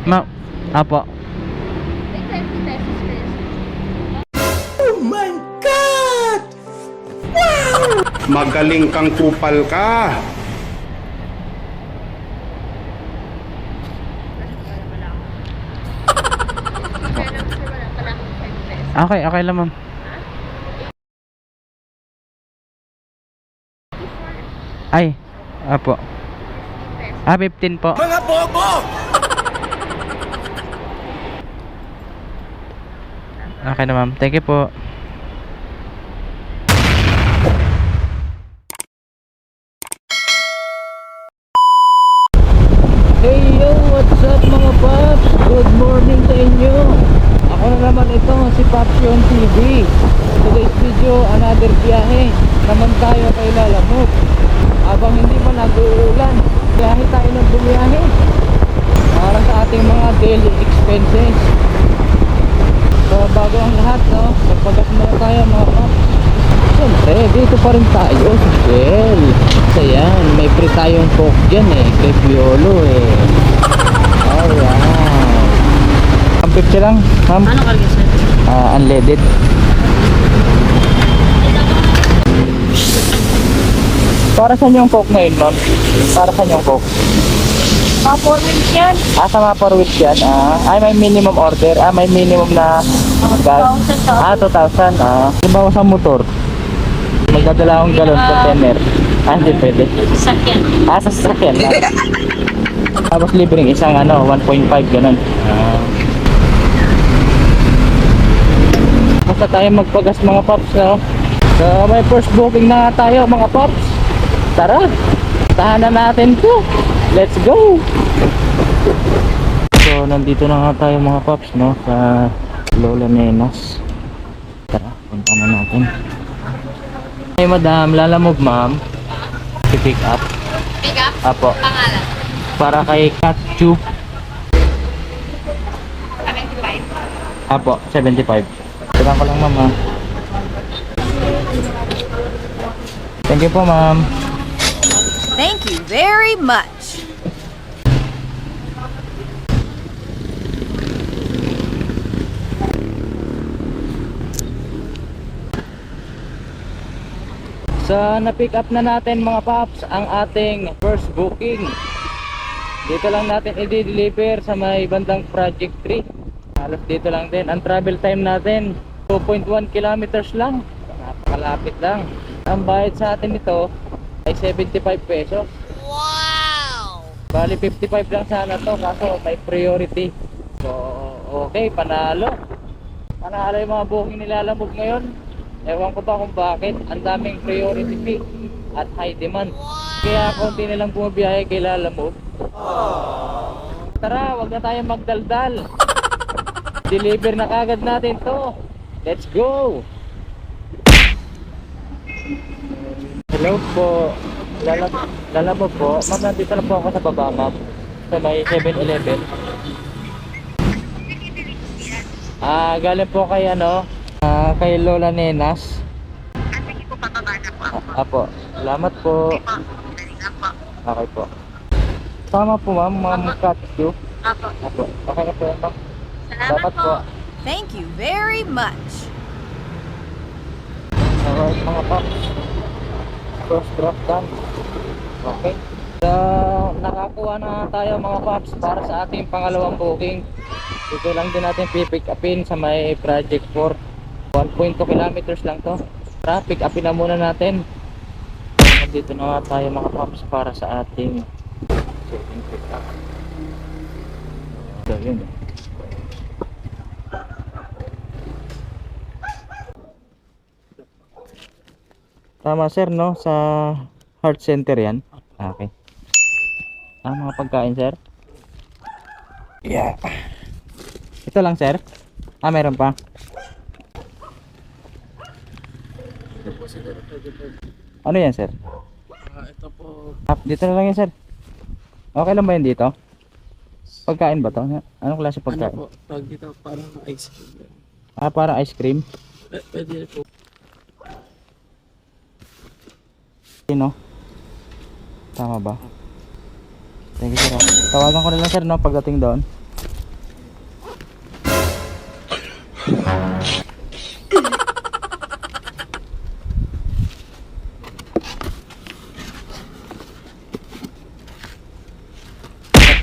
Ma, apo. May 20 pesos first. Magaling kang kupal ka. Kaya lang sir, wala pala akong 5 pesos. Okay, okay lang ma'am. Ay, apo. 15 po. Mga bobo! Okay na ma'am. Thank you po. Hey yo, what's up mga paps? Good morning sa inyo. Ako na naman ito, si Paps Yon TV. Today's video, another biyahe. Naman tayo kay Lalamove. Habang hindi pa nag-uulan, biyahe tayo ng bumiyahe. Para sa ating mga daily expenses. So bago ang lahat, no, magpagas muna tayo mga paps. Siyempre, dito pa rin tayo sa Shell. So yan, may free tayong coke dyan kay Piolo Alright. Ang picture lang, ma'am. Ano kalagay sir? Unleaded. Para saan yung coke ngayon, ma'am? Para saan yung coke? Mga 4 weeks yan. Sa mga parwits yan. Ay, may minimum order. May minimum na gas. 2,000. Halimbawa sa motor, magdadala akong galon container. Hindi pwede. Sasakyan. Sa sasakyan. Tapos libreng isang 1.5 ganun. Basta tayo magpagas mga paps, no? So may first booking na tayo mga paps. Tara, tahanan natin to. Let's go. So nandito na nga tayo mga paps, no, sa Lola Nenas. Tara, punta na natin. Hey madam, Lalamove ma'am. I-pick up. Pick up? Apo. Pangalan? Para kay Katchu. 75. Apo, 75. Tignan ko lang ma'am. Thank you po ma'am. Thank you very much. So na-pick up na natin mga paps ang ating first booking. Dito lang natin i-deliver sa may bandang Project 3. Halos dito lang din. Ang travel time natin 2.1 kilometers lang. Napakalapit lang. Ang bayad sa atin nito ay 75 pesos. Wow! Bali 55 lang sana to, kaso may priority. So okay, panalo. Panalo yung mga booking nila Lalamove ngayon. Ewan ko ba kung bakit ang daming priority fee at high demand. Kaya konti nilang bumabiyahe kay Lalamove. Tara, wag na tayong magdaldal. Deliver na kagad natin to. Let's go. Hello po. Lalamove po. Ma'am, nandito na po ako sa baba, ma'am. Sa may 7-Eleven. Galing po kay kay Lola Nenas. Sige po, pababa na po ako. Apo, salamat po. Okay po. Tama po ma'am, Katchu. Apo. Apo, okay na po yan ma'am. Salamat po. Thank you very much. Alright mga paps. First drop done. Okay. So, nakakuha na tayo mga paps para sa ating pangalawang booking. Dito lang din natin pipick upin sa may Project 4. 1.2 kilometers lang to. Tara, pick upin na muna natin. Dito na nga tayo mga paps para sa ating second pick up. So, yun. Tama sir, no? Sa Heart Center yan. Okay. Mga pagkain sir. Yeah. Ito lang sir. Meron pa. Ano yan sir? Ito po. Dito na lang yan sir. Okay lang ba yan dito? Pagkain ba to? Anong klase pagkain? Ano po? Pag dito parang ice cream. Parang ice cream. Pwede po. No? Tama ba? Thank you sir. Tawagan ko na lang sir, no, pagdating doon.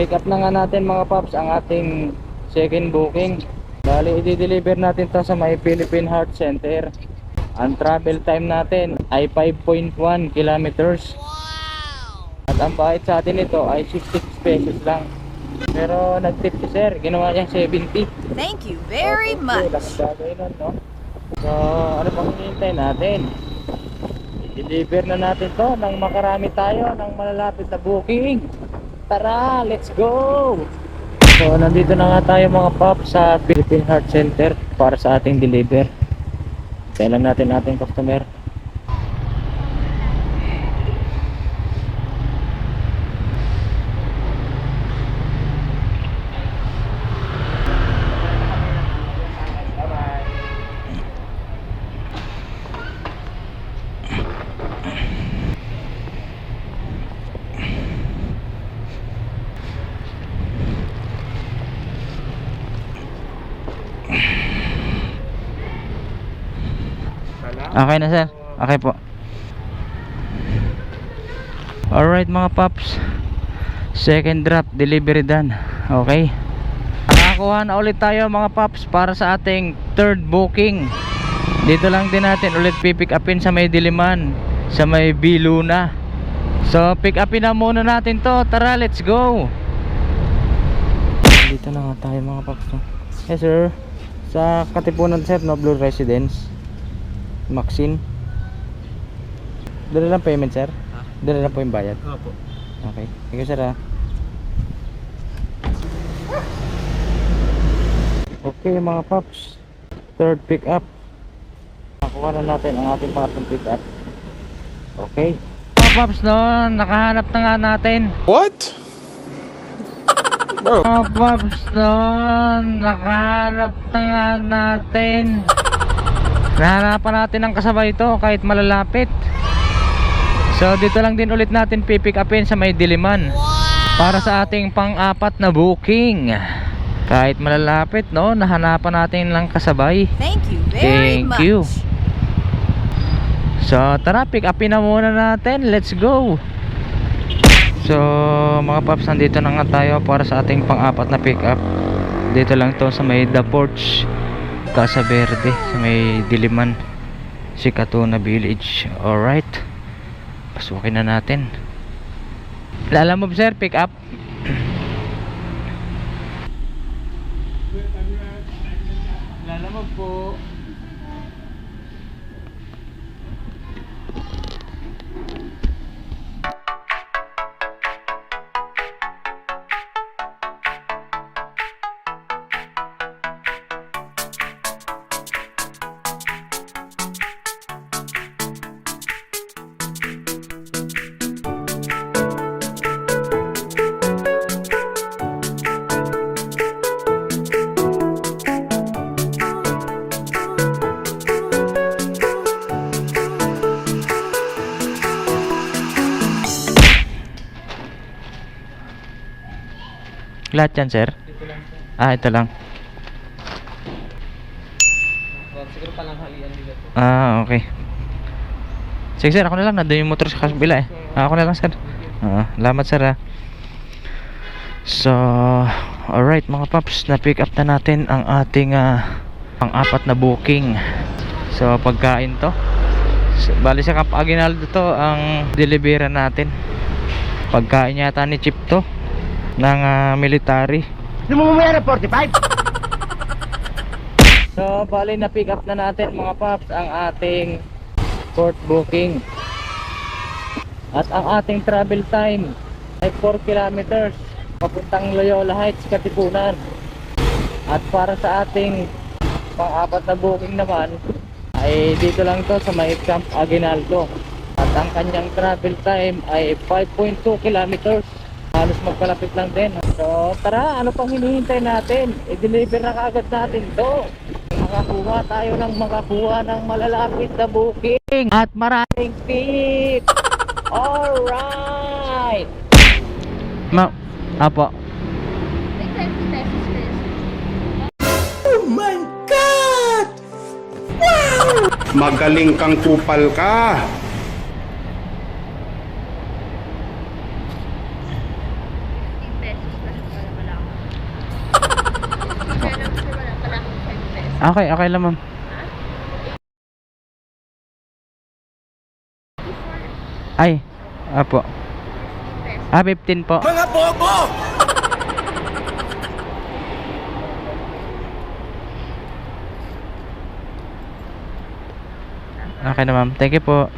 Pick up na nga natin mga paps ang ating second booking. Bali, i-deliver natin to sa may Philippine Heart Center. Ang travel time natin ay 5.1 kilometers. At ang bayad sa atin ito ay 66 pesos lang. Pero nag-tip si sir, ginawa niya 70. Thank you very Okay, much. laking bagay nun, no? So, ano pang hinihintay natin? I-deliver na natin to nang makarami tayo ng malalapit na booking. Tara, let's go! So, nandito na nga tayo mga paps sa Philippine Heart Center para sa ating deliver. Kailan natin ating customer. Okay na sir. Okay po. Alright mga paps, second drop delivery done. Okay, nakakuha na ulit tayo mga paps para sa ating third booking. Dito lang din natin ulit pipick upin sa may Diliman, sa may Biluna. So pick upin na muna natin to. Tara, let's go. Dito na nga tayo mga paps. Yes sir, sa Katipunan sir, Noble Residence, Maxine. Dala lang payment sir? Dala lang po yung bayad? Opo. Okay, thank you sir ha. Okay mga paps, third pick up. Nakuha na natin ang ating pangatlong pick up. Okay mga paps, no, nakahanap na nga natin. What? Mga paps, no, nakahanap na nga natin. Nahanapan natin ang kasabay ito kahit malalapit. So dito lang din ulit natin pipick upin sa may Diliman para sa ating pang-apat na booking. Kahit malalapit, no, nahanapan natin lang kasabay. Thank you very Thank much. you. So tara, pick upin na muna natin. Let's go. So mga paps, nandito na nga tayo para sa ating pang-apat na pick up. Dito lang to sa may The Porch, Casa Verde, sa may Diliman, Sikatuna Village. Alright, pasukin na natin. Lalamove sir, pick up. Lalamove po. Lahat yan sir? Dito lang po. Ah, ito lang. Siguro palang halian nila po. Ah, okay. Sige sir, ako na lang. Nandun yung motor sa kabila eh. Ako na lang sir. Salamat sir ha. So, alright mga paps, na-pick up na natin ang ating pang-apat na booking. So, pagkain to. So, bali sa Camp Aguinaldo to ang deliveran natin. Pagkain yata ni Chip to ng military. Lumumaya na 45? So, bali na pick up na natin mga paps ang ating fourth booking. At ang ating travel time ay 4 kilometers papuntang Loyola Heights, Katipunan. At para sa ating pang-apat na booking naman ay dito lang to sa may Camp Aguinaldo. At ang kanyang travel time ay 5.2 kilometers. Halos magkalapit lang din. So tara, ano pang hinihintay natin? I-deliver na kaagad natin to. Makakuha tayo ng malalapit na booking at maraming tip. Alright. Apo. Magaling kang kupal ka. $15 na. Okay, okay lang ma'am. Ay, apo. 15 po. Mga bobo! Okay na ma'am. Thank you po.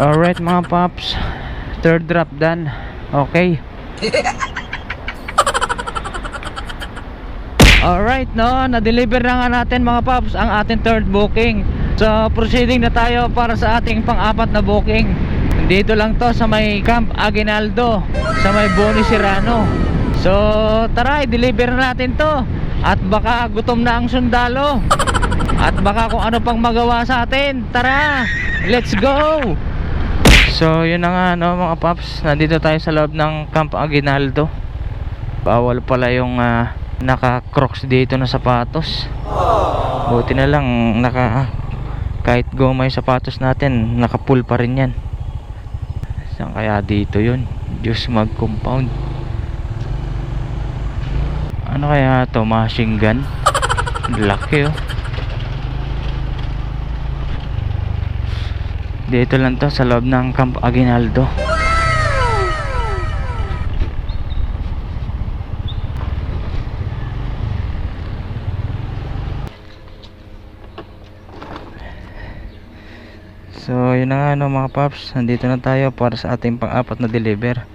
Alright mga paps, third drop done. Okay. Alright, no, na-deliver na nga natin mga paps ang ating third booking. So proceeding na tayo para sa ating pang-apat na booking. Dito lang to sa may Camp Aguinaldo, sa may Boni Serrano. So tara, i-deliver na natin to. At baka gutom na ang sundalo. At baka kung ano pang magawa sa atin. Tara, let's go! So yun na nga no mga paps, nandito tayo sa loob ng Camp Aguinaldo. Bawal pala yung naka-crocs dito na sapatos. Buti na lang kahit goma yung sapatos natin, naka-pull pa rin yan. Saan kaya dito yun? Diyos mag-compound. Ano kaya to? Machine gun? Laki oh. Dito lang to sa loob ng Camp Aguinaldo. So yun na nga no mga paps, nandito na tayo para sa ating pang-apat na deliver.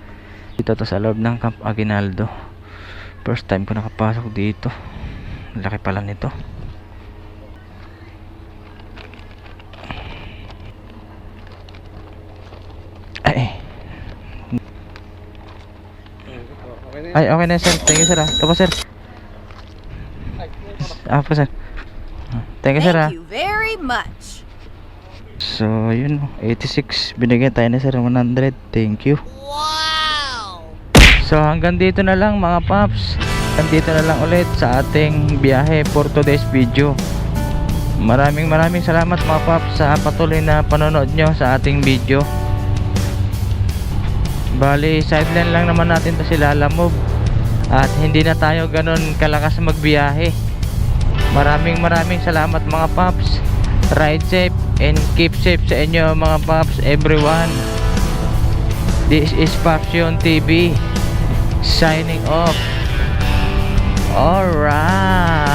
Dito to sa loob ng Camp Aguinaldo. First time ko nakapasok dito. Laki pala nito. Ay, okay na sir. Thank you sir ah. Ito po sir. Po sir. Thank you sir ah. Thank you very much. So yun, 86. Binigyan tayo na sir 100. Thank you. Wow! So hanggang dito na lang mga paps. Nandito na lang ulit sa ating biyahe for today's video. Maraming salamat mga paps sa patuloy na panonood nyo sa ating video. Bali sideline lang naman natin to si Lalamove. At hindi na tayo ganun kalakas magbiyahe. Maraming salamat mga paps. Ride safe and keep safe sa inyo mga paps, everyone. This is Papsion TV signing off. Alright.